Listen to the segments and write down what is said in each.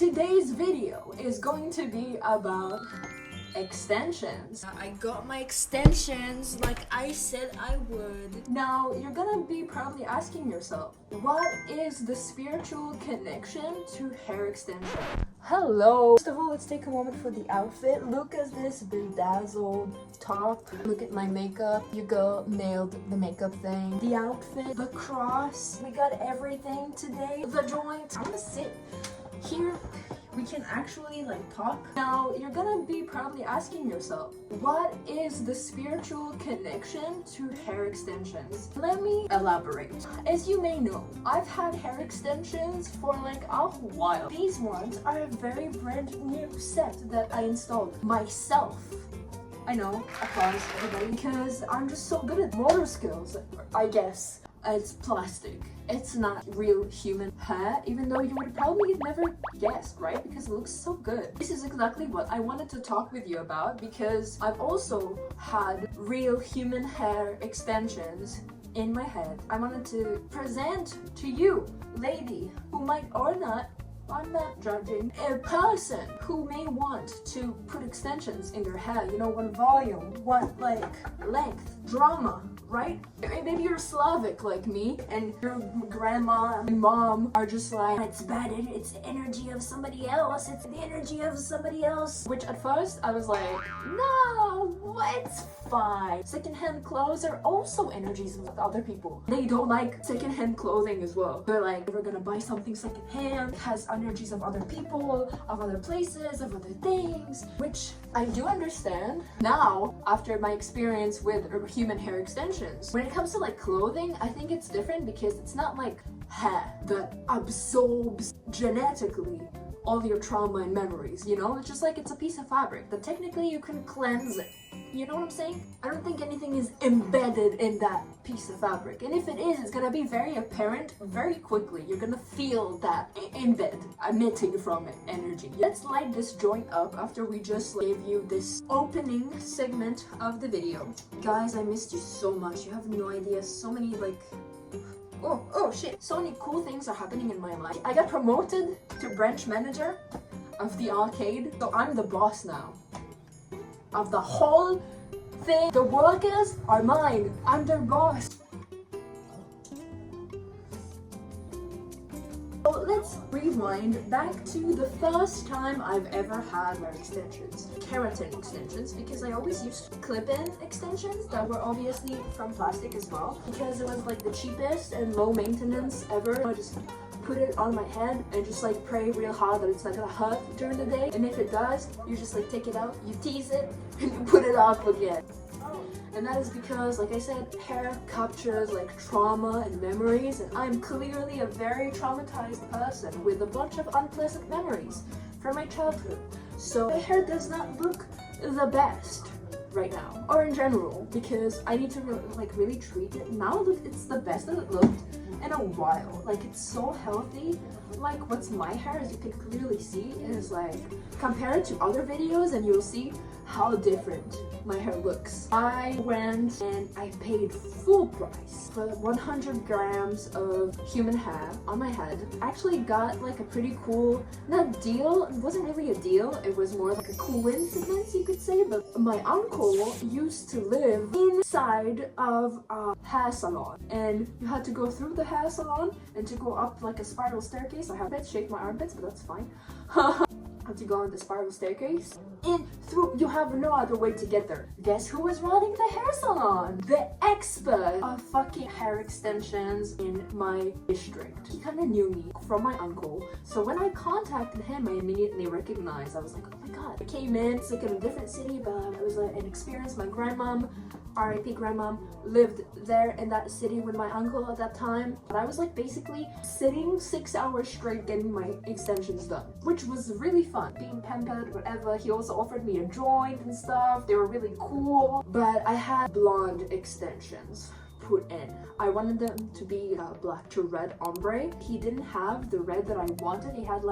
Today's video is going to be about extensions. I got my extensions like I said I would. Now, you're gonna be probably asking yourself, what is the spiritual connection to hair extension? Hello! First of all, let's take a moment for the outfit. Look at this bedazzled top. Look at my makeup. You go, nailed the makeup thing. The outfit, the cross. We got everything today. The joint. I'm gonna sit here. We can actually talk. Now, you're gonna be probably asking yourself, what is the spiritual connection to hair extensions? Let me elaborate. As you may know, I've had hair extensions for a while. These ones are a very brand new set that I installed myself. I know, applause everybody, because I'm just so good at motor skills, I guess. It's plastic. It's not real human hair, even though you would probably never guessed, right? Because it looks so good. This is exactly what I wanted to talk with you about, because I've also had real human hair extensions in my head. I wanted to present to you, lady, who might or not, I'm not judging, a person who may want to put extensions in their hair. You know, want volume, want length, drama, right? Maybe you're Slavic like me, and your grandma and mom are just like, it's bad, it's the energy of somebody else, it's the energy of somebody else. Which at first I was like, no, it's fine. Secondhand clothes are also energies of other people. They don't like secondhand clothing as well. They're like, we're gonna buy something secondhand, it has energies of other people, of other places, of other things, which I do understand. Now, after my experience with human hair extensions, when it comes to clothing, I think it's different because it's not like hair that absorbs genetically all your trauma and memories, you know? It's just it's a piece of fabric that technically you can cleanse it. You know what I'm saying? I don't think anything is embedded in that piece of fabric. And if it is, it's gonna be very apparent very quickly. You're gonna feel that embed, emitting from it energy. Let's light this joint up after we just gave you this opening segment of the video. Guys, I missed you so much. You have no idea. So many oh shit. So many cool things are happening in my life. I got promoted to branch manager of the arcade. So I'm the boss now of the whole thing. The workers are mine. I'm their boss. So let's rewind back to the first time I've ever had hair extensions. Keratin extensions, because I always used clip-in extensions that were obviously from plastic as well, because it was the cheapest and low maintenance ever. I just put it on my head and just pray real hard that it's not gonna hurt during the day, and if it does, you just take it out, you tease it, and you put it up again. And that is because, like I said, hair captures trauma and memories, and I'm clearly a very traumatized person with a bunch of unpleasant memories from my childhood. So my hair does not look the best right now, or in general, because I need to really treat it. Now look, it's the best that it looked in a while. It's so healthy. What's my hair, as you can clearly see, is compare it to other videos and you'll see how different my hair looks. I went and I paid full price for 100 grams of human hair on my head. I actually got a pretty cool, not deal, it wasn't really a deal, it was more a coincidence you could say, but my uncle used to live inside of a hair salon, and you had to go through the hair salon and to go up a spiral staircase. I have to shake my armpits, but that's fine. Have to go on the spiral staircase and through. You have no other way to get there. Guess who was running the hair salon? The expert of fucking hair extensions in my district. He kind of knew me from my uncle, so when I contacted him, I immediately recognized. I was like, oh my god. I came in, it's in a different city, but it was an experience. My grandmom, R.I.P. grandmom, lived there in that city with my uncle at that time. But I was basically sitting 6 hours straight getting my extensions done, which was really fun. Being pampered, whatever. He also offered me a joint and stuff. They were really cool. But I had blonde extensions put in. I wanted them to be black to red ombre. He didn't have the red that I wanted. He had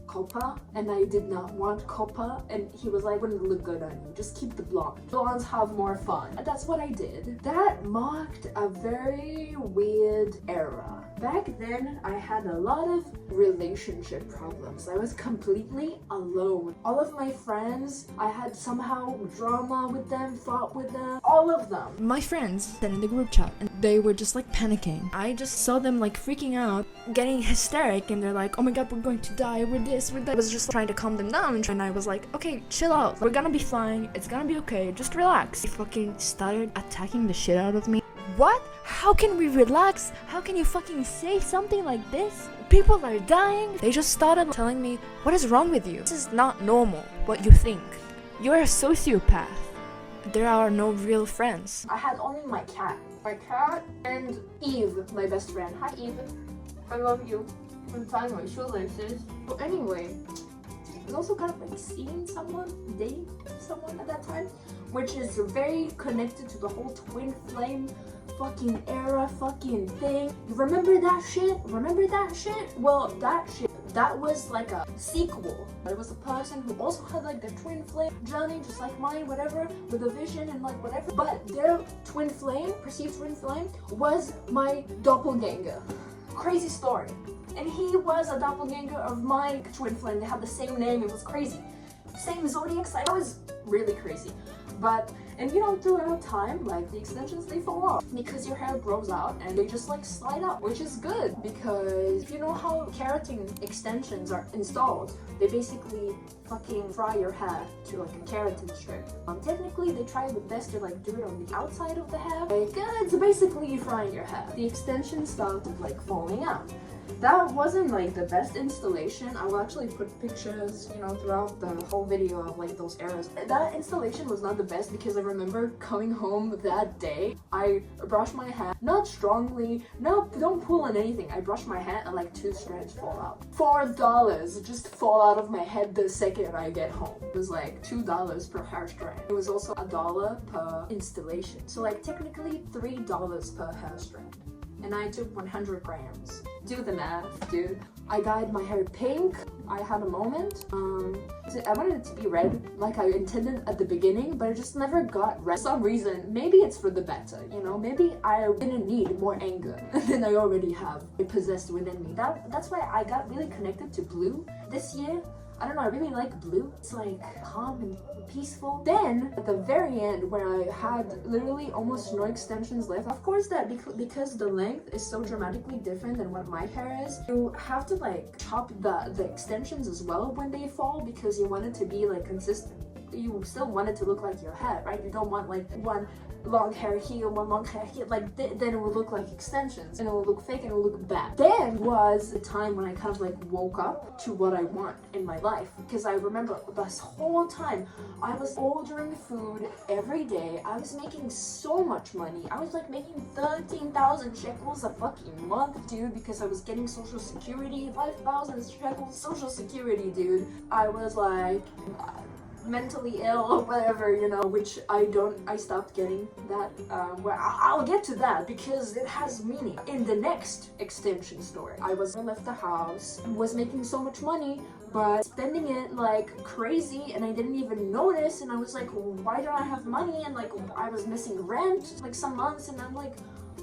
copper, and I did not want copper, and he was like, wouldn't look good on you, just keep the blonde. Blondes have more fun. And that's what I did. That marked a very weird era Back then, I had a lot of relationship problems. I was completely alone. All of my friends, I had somehow drama with them, fought with them, all of them. My friends sent in the group chat and they were just like panicking. I just saw them like freaking out, getting hysteric, and they're like, oh my god, we're going to die, we're this, we're that. I was just trying to calm them down, and I was like, okay, chill out. We're gonna be fine. It's gonna be okay. Just relax. They fucking started attacking the shit out of me. What? How can we relax? How can you fucking say something like this? People are dying. They just started telling me, what is wrong with you? This is not normal, what you think. You're a sociopath. There are no real friends. I had only my cat. My cat and Eve, my best friend. Hi Eve. I love you. I'm tying my shoelaces. But anyway, I was also kind of like seeing someone, dating someone at that time, which is very connected to the whole twin flame fucking era fucking thing. You remember that shit? Remember that shit? Well, that shit, that was like a sequel. There was a person who also had like the twin flame journey, just like mine, whatever, with a vision and like whatever. But their twin flame, perceived twin flame, was my doppelganger. Crazy story. And he was a doppelganger of my twin flame. They had the same name. It was crazy. Same zodiac sign. That was really crazy. But, and you know, throughout time, like the extensions, they fall off because your hair grows out and they just like slide up, which is good because you know how keratin extensions are installed. They basically fucking fry your hair to like a keratin strip. Technically, they try the best to like do it on the outside of the hair. Like, it's basically frying your hair. The extensions started like falling out. That wasn't like the best installation. I will actually put pictures, you know, throughout the whole video of like those eras. That installation was not the best because I remember coming home that day. I brushed my hair, not strongly, no, don't pull on anything. I brushed my hair and like 2 strands fall out. $4 just fall out of my head the second I get home. It was like $2 per hair strand. It was also $1 per installation. So like technically $3 per hair strand. And I took 100 grams. Do the math, dude. I dyed my hair pink. I had a moment. I wanted it to be red like I intended at the beginning, but I just never got red. For some reason, maybe it's for the better, you know? Maybe I didn't need more anger than I already have possessed within me. That's why I got really connected to blue this year. I don't know, I really like blue. It's like calm and peaceful. Then at the very end, when I had literally almost no extensions left, of course that because the length is so dramatically different than what my hair is, you have to like chop the extensions as well when they fall because you want it to be like consistent. You still want it to look like your hair, right? You don't want like one long hair here, one long hair here, like then it will look like extensions and it will look fake and it will look bad. Then was the time when I kind of like woke up to what I want in my life, because I remember this whole time I was ordering food every day. I was making so much money. I was like making 13,000 shekels a fucking month, dude, because I was getting social security, 5,000 shekels social security, dude. I was like mentally ill or whatever, you know, which I stopped getting that. Well, I'll get to that because it has meaning in the next extension story. I left the house, was making so much money, but spending it like crazy, and I didn't even notice, and I was like, why don't I have money? And like I was missing rent like some months, and I'm like,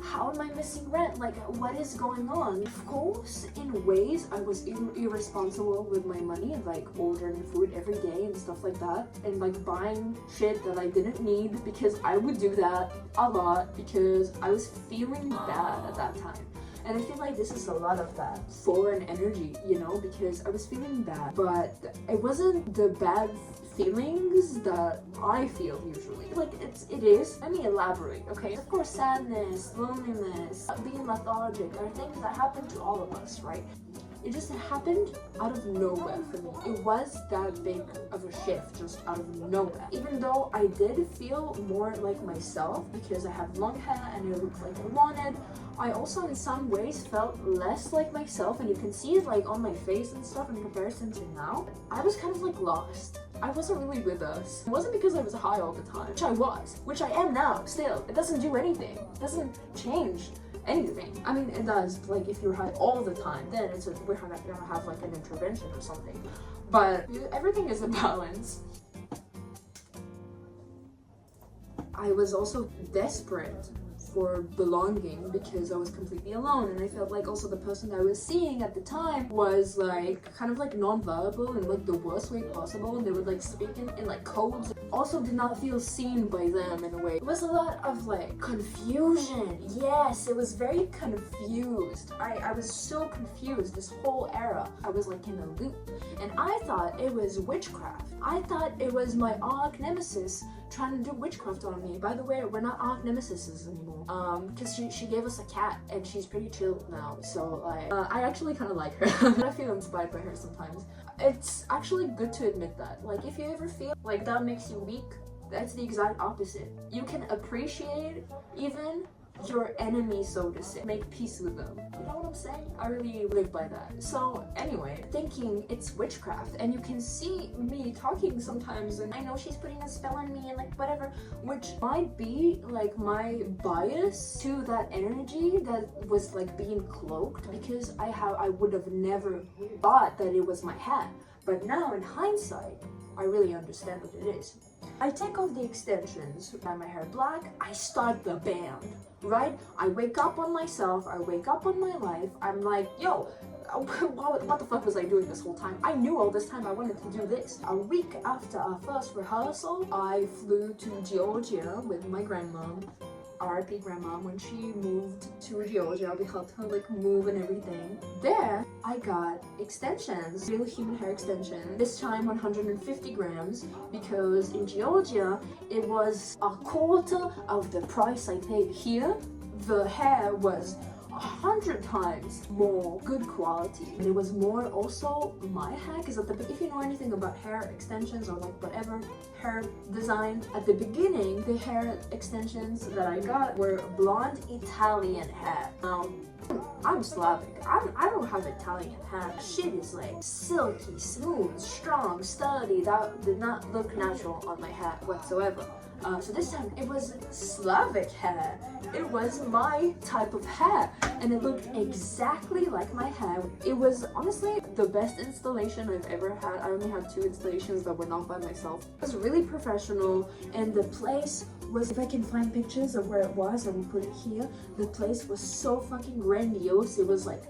how am I missing rent? Like, what is going on? Of course, in ways, I was irresponsible with my money, like ordering food every day and stuff like that, and like buying shit that I didn't need, because I would do that a lot because I was feeling bad at that time. And I feel like this is a lot of that foreign energy, you know, because I was feeling bad, but it wasn't the bad feelings that I feel usually. Like it is. Let me elaborate, okay? Of course, sadness, loneliness, being lethargic are things that happen to all of us, right? It just happened out of nowhere for me. It was that big of a shift just out of nowhere. Even though I did feel more like myself because I had long hair and it looked like I wanted, I also in some ways felt less like myself, and you can see it like on my face and stuff in comparison to now. I was kind of like lost. I wasn't really with us. It wasn't because I was high all the time, which I am now still. It doesn't do anything. It doesn't change anything. I mean, it does, like if you're high all the time, then we're gonna have like an intervention or something. But everything is a balance. I was also desperate for belonging because I was completely alone, and I felt like also the person I was seeing at the time was like kind of like non-verbal in like the worst way possible, and they would like speak in like codes. Also did not feel seen by them in a way. It was a lot of like confusion. Yes, it was very confused. I was so confused this whole era. I was like in a loop, and I thought it was witchcraft. I thought it was my arch nemesis trying to do witchcraft on me. By the way, we're not arch nemesises anymore. Because she gave us a cat and she's pretty chill now. So like, I actually kind of like her. I feel inspired by her sometimes. It's actually good to admit that. Like, if you ever feel like that makes you weak, that's the exact opposite. You can appreciate even your enemy, so to say. Make peace with them. You know what I'm saying? I really live by that. So anyway, thinking it's witchcraft, and you can see me talking sometimes, and I know she's putting a spell on me and like whatever, which might be like my bias to that energy that was like being cloaked, because I would have never thought that it was my hat. But now in hindsight, I really understand what it is. I take off the extensions, dye my hair black, I start the band, right? I wake up on myself, I wake up on my life, I'm like, yo, what the fuck was I doing this whole time? I knew all this time I wanted to do this. A week after our first rehearsal, I flew to Georgia with my grandmom. RIP grandma, when she moved to Georgia, we helped her like move and everything. There, I got extensions, real human hair extension, this time 150 grams, because in Georgia, it was a quarter of the price I paid here. The hair was 100 times more good quality. And it was more also my hair, because if you know anything about hair extensions or like whatever hair design, at the beginning the hair extensions that I got were blonde Italian hair. I'm Slavic. I don't have Italian hair. Shit is like silky, smooth, strong, sturdy. That did not look natural on my hair whatsoever. So this time it was Slavic hair. It was my type of hair, and it looked exactly like my hair. It was honestly the best installation I've ever had. I only had 2 installations that were not by myself. It was really professional, and the place was, if I can find pictures of where it was, I will put it here. The place was so fucking grandiose. It was like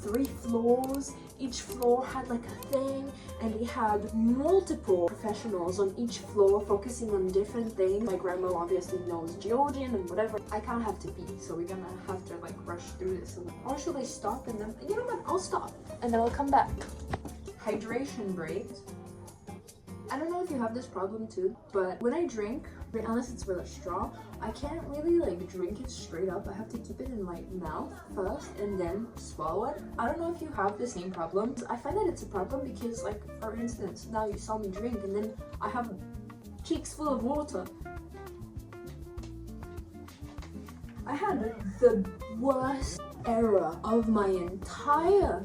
3 floors. Each floor had like a thing, and we had multiple professionals on each floor focusing on different things. My grandma obviously knows Georgian and whatever. I kind of have to pee, so we're gonna have to like rush through this. Or should I stop and then, you know what, I'll stop and then I'll come back. Hydration breaks. I don't know if you have this problem too, but when I drink, unless it's with a straw, I can't really like drink it straight up. I have to keep it in my mouth first and then swallow it. I don't know if you have the same problem. I find that it's a problem because, like, for instance, now you saw me drink and then I have cheeks full of water. I had the worst era of my entire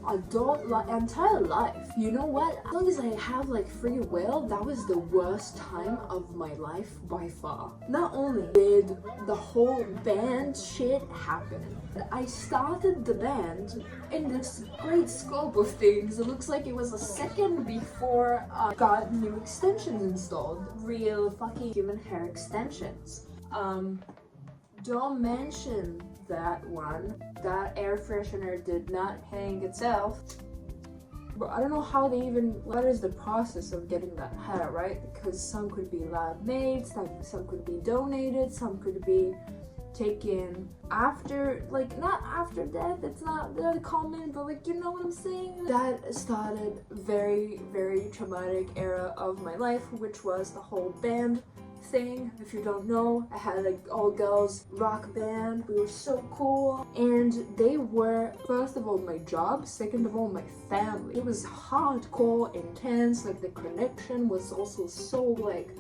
entire life. You know what? As long as I have like free will, that was the worst time of my life by far. Not only did the whole band shit happen, I started the band in this great scope of things. It looks like it was a second before I got new extensions installed. Real fucking human hair extensions. Don't mention that one. That air freshener did not hang itself. But I don't know how they even, what is the process of getting that hair, right? Because some could be lab made, some could be donated, some could be taken after, like, not after death, it's not that common, but like, you know what I'm saying? That started very, very traumatic era of my life, which was the whole band thing. If you don't know, I had like all girls rock band. We were so cool, and they were, first of all, my job, second of all, my family. It was hardcore intense. Like, the connection was also so like,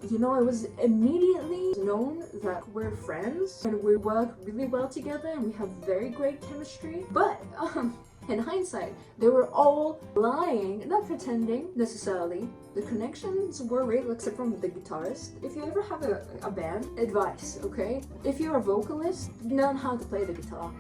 you know, it was immediately known that we're friends and we work really well together and we have very great chemistry. But in hindsight, they were all lying, not pretending necessarily. The connections were real, except from the guitarist. If you ever have a band, advice, okay? If you're a vocalist, learn how to play the guitar.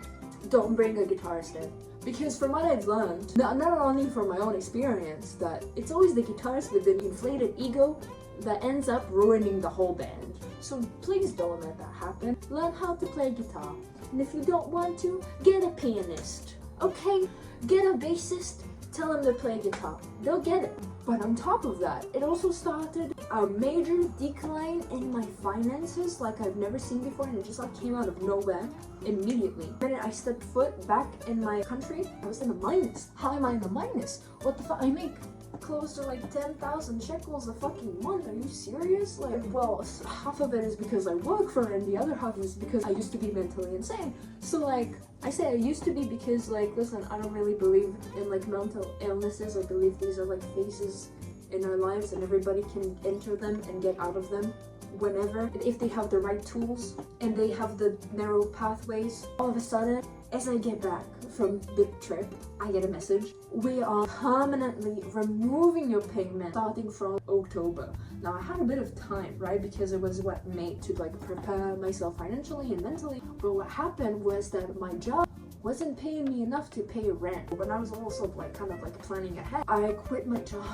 don't bring a guitar stand. Because from what I've learned, not only from my own experience, that it's always the guitarist with the inflated ego that ends up ruining the whole band. So please don't let that happen. Learn how to play guitar. And if you don't want to, get a pianist. Okay? Get a bassist. Tell them to play guitar. They'll get it. But on top of that, it also started a major decline in my finances like I've never seen before, and it just like came out of nowhere immediately. The minute I stepped foot back in my country, I was in a minus. How am I in a minus? What the fuck? I make close to like 10,000 shekels a fucking month. Are you serious? Like, well, half of it is because I work for it, and the other half is because I used to be mentally insane. So like, I say I used to be because like, listen, I don't really believe in like mental illnesses. I believe these are like phases in our lives and everybody can enter them and get out of them whenever, if they have the right tools and they have the narrow pathways. All of a sudden, as I get back from the trip, I get a message. We are permanently removing your payment starting from October. Now I had a bit of time, right? Because it was what made to like prepare myself financially and mentally. But what happened was that my job wasn't paying me enough to pay rent. But I was also like kind of like planning ahead. I quit my job.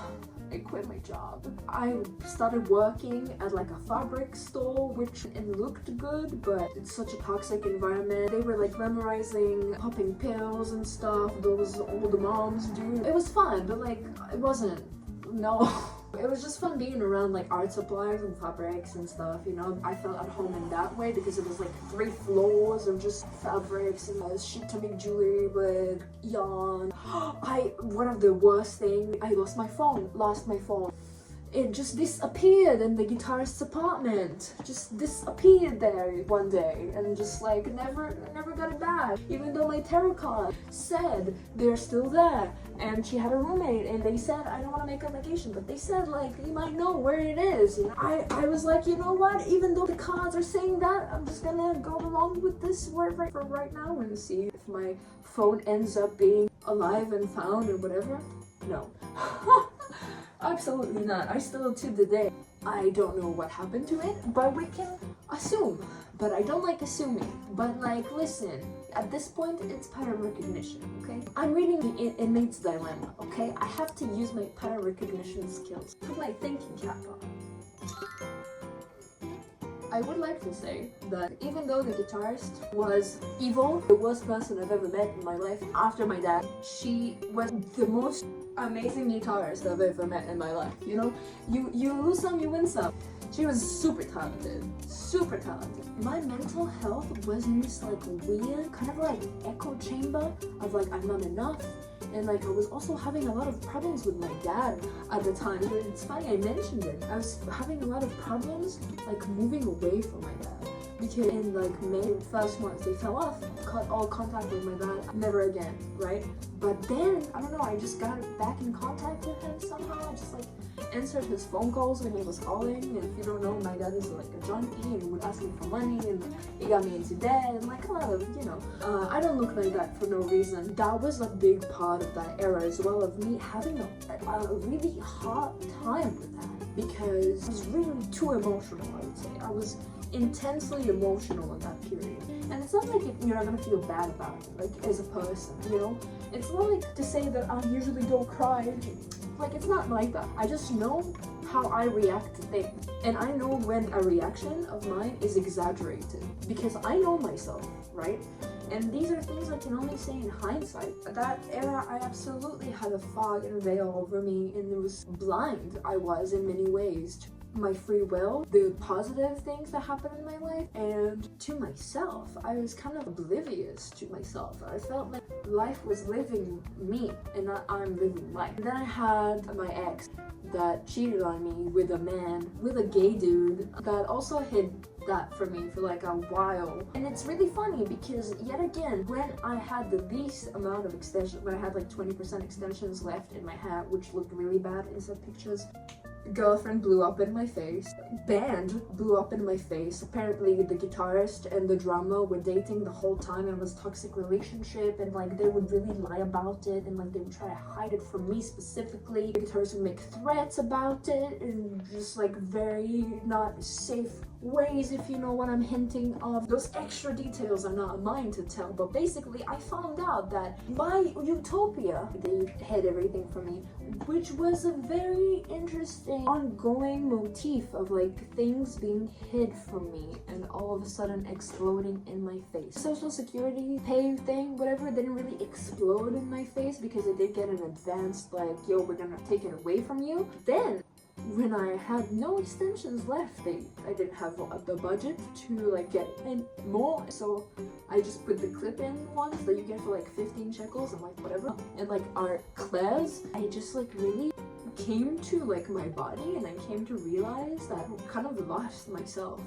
I started working at like a fabric store, which it looked good, but it's such a toxic environment. They were like memorizing, popping pills and stuff, those old moms do. It was fun, but like, it wasn't, no. It was just fun being around like art supplies and fabrics and stuff, you know. I felt at home in that way because it was like 3 floors of just fabrics and shit to make jewelry with, yarn. One of the worst things, I lost my phone. It just disappeared in the guitarist's apartment. Just disappeared there one day and just like never got it back. Even though my tarot card said they're still there, and she had a roommate and they said, I don't want to make allegation, but they said like you might know where it is. And I was like, you know what, even though the cards are saying that, I'm just gonna go along with this word for right now and see if my phone ends up being alive and found or whatever. No. Absolutely not. I still, to the day, I don't know what happened to it, but we can assume. But I don't like assuming. But like, listen, at this point, it's pattern recognition, okay? I'm reading the Inmate's Dilemma, okay? I have to use my pattern recognition skills. Put my thinking cap on. I would like to say that even though the guitarist was evil, the worst person I've ever met in my life after my dad, she was the most amazing guitarist I've ever met in my life. You know, you lose some, you win some. She was super talented. My mental health was in this like weird kind of like echo chamber of like I'm not enough. And like I was also having a lot of problems with my dad at the time. It's funny I mentioned it. I was having a lot of problems like moving away from my dad. Because in like May, first month, they fell off, cut all contact with my dad, never again, right? But then, I don't know, I just got back in contact with him somehow. I just like answered his phone calls when he was calling. And if you don't know, my dad is like a junkie and he would ask me for money, and he got me into debt and like a lot of, you know, I don't look like that for no reason. That was a big part of that era as well, of me having a really hard time with that, because I was really too emotional, I would say. I was intensely emotional in that period, and it's not like you're not gonna feel bad about it, like as a person, you know. It's not like to say that I usually don't cry, like it's not like that. I just know how I react to things, and I know when a reaction of mine is exaggerated because I know myself, right? And these are things I can only say in hindsight. At that era, I absolutely had a fog and veil over me, and it was blind I was in many ways to my free will, the positive things that happened in my life, and to myself. I was kind of oblivious to myself. I felt like life was living me and not I'm living life. And then I had my ex that cheated on me with a man, with a gay dude that also hid that for me for like a while. And it's really funny because yet again, when I had the least amount of extension, when I had like 20% extensions left in my hair, which looked really bad in some pictures, girlfriend blew up in my face. band blew up in my face. Apparently the guitarist and the drummer were dating the whole time, and it was a toxic relationship, and like they would really lie about it, and like they would try to hide it from me specifically. The guitarist would make threats about it and just like very not safe ways, if you know what I'm hinting of. Those extra details are not mine to tell, but basically I found out that my utopia, they hid everything from me, which was a very interesting ongoing motif of like things being hid from me and all of a sudden exploding in my face. Social security pay thing, whatever, didn't really explode in my face because it did get an advanced like, yo, we're gonna take it away from you. Then when I had no extensions left, I didn't have the budget to like get any more, so I just put the clip-in ones that you get for like 15 shekels and like whatever, and like our claws. I just like really came to like my body, and I came to realize that I kind of lost myself.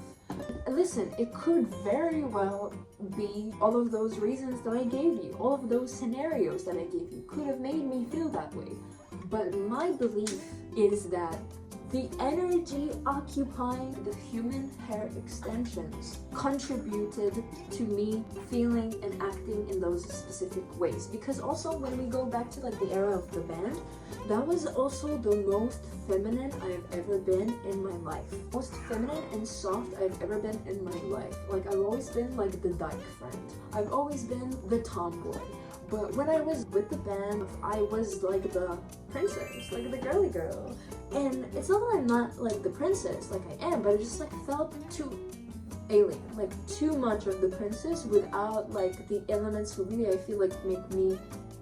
Listen, it could very well be all of those reasons that I gave you, all of those scenarios that I gave you could have made me feel that way. But my belief is that the energy occupying the human hair extensions contributed to me feeling and acting in those specific ways. Because also when we go back to like the era of the band, that was also the most feminine I've ever been in my life. Most feminine and soft I've ever been in my life. Like I've always been like the dyke friend. I've always been the tomboy. But when I was with the band, I was like the princess, like the girly girl. And it's not that I'm not like the princess, like I am, but it just like felt too alien, like too much of the princess without like the elements who really I feel like make me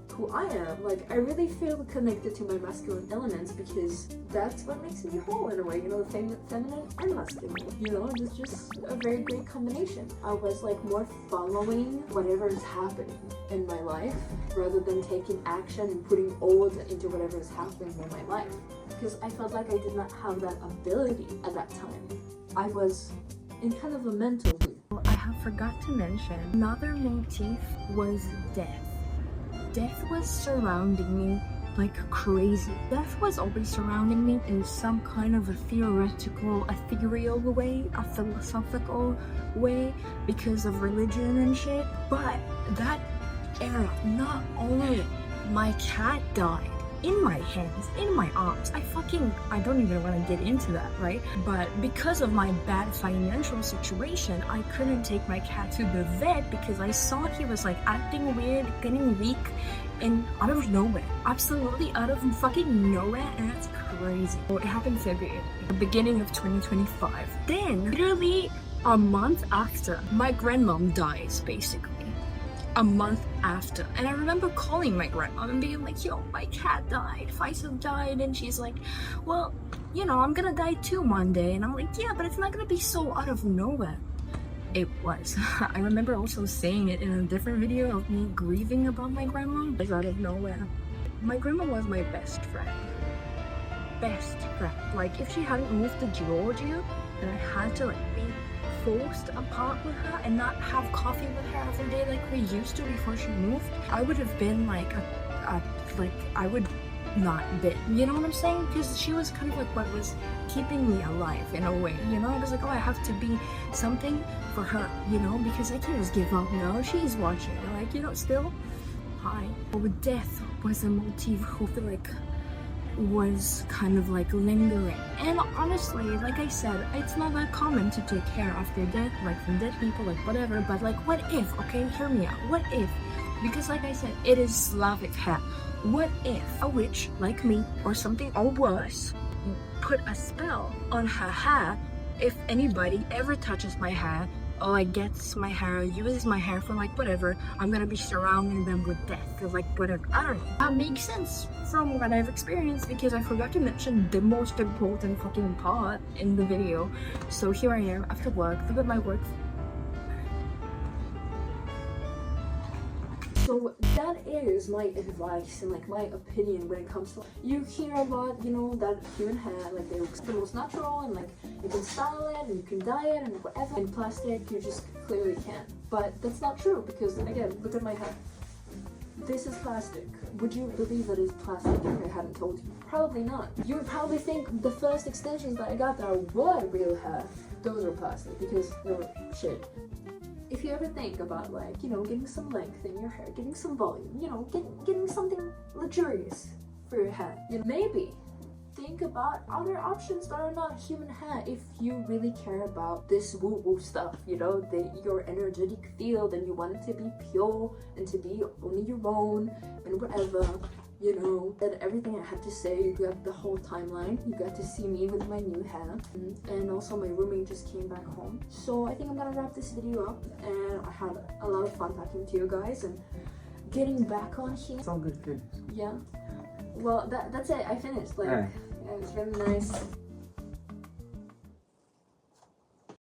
who I am. Like I really feel connected to my masculine elements because that's what makes me whole in a way, you know, the feminine and masculine, you know, it's just a very great combination. I was like more following whatever is happening in my life rather than taking action and putting old into whatever is happening in my life, because I felt like I did not have that ability at that time. I was in kind of a mental loop. I have forgot to mention another motif was death. Death was surrounding me like crazy. Death was always surrounding me in some kind of a theoretical, ethereal way, a philosophical way because of religion and shit. But that era, not only my cat died in my hands, in my arms. I don't even want to get into that, right? But because of my bad financial situation, I couldn't take my cat to the vet because I saw he was like acting weird, getting weak, and out of nowhere. Absolutely out of fucking nowhere, and that's crazy. Well, it happened February, the beginning of 2025. Then, literally a month after, my grandmom dies, basically. A month after. And I remember calling my grandma and being like, yo, my cat died, Faisal died, and she's like, well, you know, I'm gonna die too one day. And I'm like, yeah, but it's not gonna be so out of nowhere. It was. I remember also saying it in a different video of me grieving about my grandma. It was out of nowhere. My grandma was my best friend. Best friend. Like, if she hadn't moved to Georgia and I had to like be forced apart with her and not have coffee with her every day like we used to before she moved, I would have been like I would not been, you know what I'm saying? Because she was kind of like what was keeping me alive in a way, you know? I was like, oh, I have to be something for her, you know, because I can't just give up now. She's watching, like, you know, still. Hi. But death was a motif who feel like was kind of like lingering. And honestly, like I said, it's not that common to take hair after death, like from dead people, like whatever, but like what if, okay, hear me out, what if, because like I said, it is Slavic hair, what if a witch like me or something or worse put a spell on her hair? If anybody ever touches my hair or like gets my hair, uses my hair for like whatever, I'm gonna be surrounding them with death or like whatever. I don't know. That makes sense from what I've experienced because I forgot to mention the most important fucking part in the video. So here I am after work. Look at my work. So that is my advice and like my opinion when it comes to, you hear about, you know, that human hair, like they look the most natural and like you can style it and you can dye it and whatever. In plastic, you just clearly can't. But that's not true because again, look at my hair. This is plastic. Would you believe that it's plastic if I hadn't told you? Probably not. You would probably think the first extensions that I got that were real hair, those were plastic because they were shit. If you ever think about like, you know, getting some length in your hair, getting some volume, you know, getting something luxurious for your hair, you know, maybe think about other options that are not human hair if you really care about this woo-woo stuff, you know, your energetic field, and you want it to be pure and to be only your own and whatever. You know, that everything I had to say, you got the whole timeline, you got to see me with my new hair, and also my roommate just came back home. So I think I'm gonna wrap this video up, and I had a lot of fun talking to you guys and getting back on here. It's all good. Yeah. Well, that's it. I finished. Like, Alright. yeah, it was really nice.